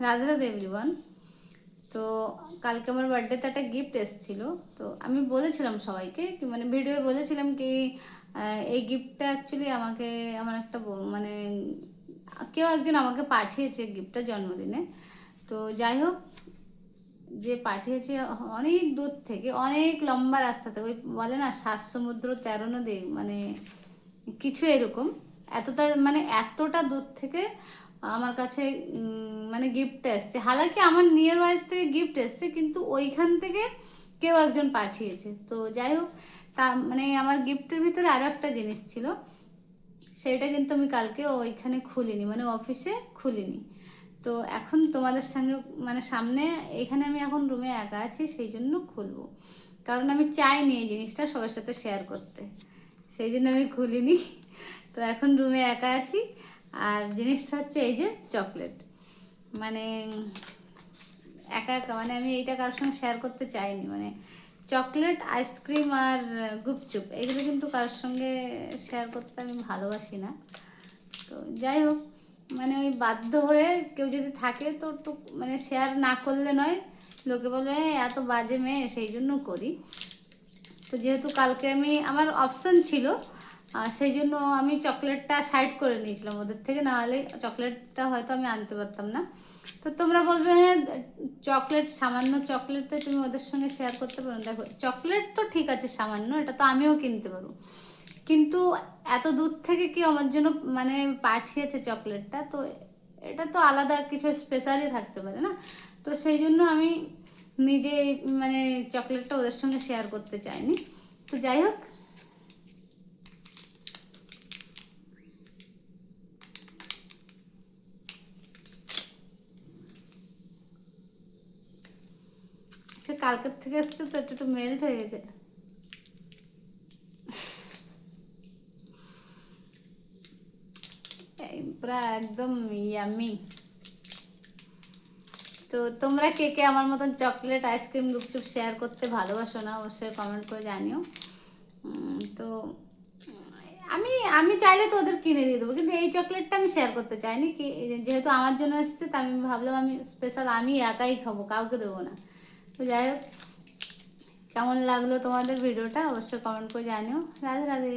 Radhe Radhe everyone. তো কালকে আমার বার্থডেতে একটা গিফট এসেছিল। তো আমি বলেছিলাম সবাইকে কি মানে ভিডিও বলেছিলাম কি এই গিফটটা অ্যাকচুয়ালি আমাকে আমার একটা মানে কেউ একজন আমাকে পাঠিয়েছে গিফটটা জন্মদিনে। তো যাই হোক, যে পাঠিয়েছে অনেক দূর থেকে, অনেক লম্বা রাস্তা থেকে, ওই বলে না 7 সমুদ্র 13 নদী, মানে কিছু এরকম এতটা মানে এতটা দূর থেকে আমার কাছে মানে গিফট এসছে। হালাকি আমার নিয়ার ওয়াইজ থেকে গিফট এসছে, কিন্তু ওইখান থেকে কেউ একজন পাঠিয়েছে। তো যাই হোক, তা মানে আমার গিফটের ভিতরে আরও একটা জিনিস ছিল, সেটা কিন্তু আমি কালকে ওইখানে খুলিনি, মানে অফিসে খুলিনি। তো এখন তোমাদের সঙ্গে মানে সামনে এখানে আমি এখন রুমে একা আছি, সেই জন্য খুলবো, কারণ আমি চাইনি এই জিনিসটা সবার সাথে শেয়ার করতে, সেই জন্য আমি খুলিনি। তো এখন রুমে একা আছি। আর জিনিসটা হচ্ছে এই যে চকলেট, মানে একা একা, মানে আমি এইটা কারোর সঙ্গে শেয়ার করতে চাইনি। মানে চকলেট, আইসক্রিম আর গুপচুপ এগুলো কিন্তু কারোর সঙ্গে শেয়ার করতে আমি ভালোবাসি না। তো যাই হোক, মানে ওই বাধ্য হয়ে কেউ যদি থাকে তো একটু মানে শেয়ার না করলে নয়, লোকে বলবে এত বাজে মেয়ে, সেই জন্য করি। তো যেহেতু কালকে আমি আমার অপশান ছিল, সেই জন্য আমি চকলেটটা সাইড করে নিয়েছিলাম ওদের থেকে, নাহলে চকলেটটা হয়তো আমি আনতে পারতাম না। তো তোমরা বলবে চকলেট, সামান্য চকলেটটা তুমি ওদের সঙ্গে শেয়ার করতে পারো। দেখো, চকলেট তো ঠিক আছে সামান্য, এটা তো আমিও কিনতে পারবো, কিন্তু এত দূর থেকে কি আমার জন্য মানে পাঠিয়েছে চকলেটটা, তো এটা তো আলাদা কিছু স্পেশালই থাকতে পারে না। তো সেই জন্য আমি নিজে মানে চকলেটটা ওদের সঙ্গে শেয়ার করতে চাইনি। তো যাই হোক, সে কালকের থেকে এসছে তো একটু একটু মেল্ট হয়ে গেছে। পুরা একদম ইয়ামি। তো তোমরা কে কে আমার মতন চকলেট, আইসক্রিম, গুপচুপ শেয়ার করতে ভালোবাসো না, অবশ্যই কমেন্ট করে জানিও। তো আমি আমি চাইলে তো ওদের কিনে দিয়ে দেবো, কিন্তু এই চকলেটটা আমি শেয়ার করতে চাইনি, কি যেহেতু আমার জন্য এসছে, তা আমি ভাবলাম আমি স্পেশাল আমি একাই খাবো, কাউকে দেবো না। তো যাই হোক, কেমন লাগলো তোমাদের ভিডিওটা অবশ্যই কমেন্ট করে জানিও। রাধে রাধে।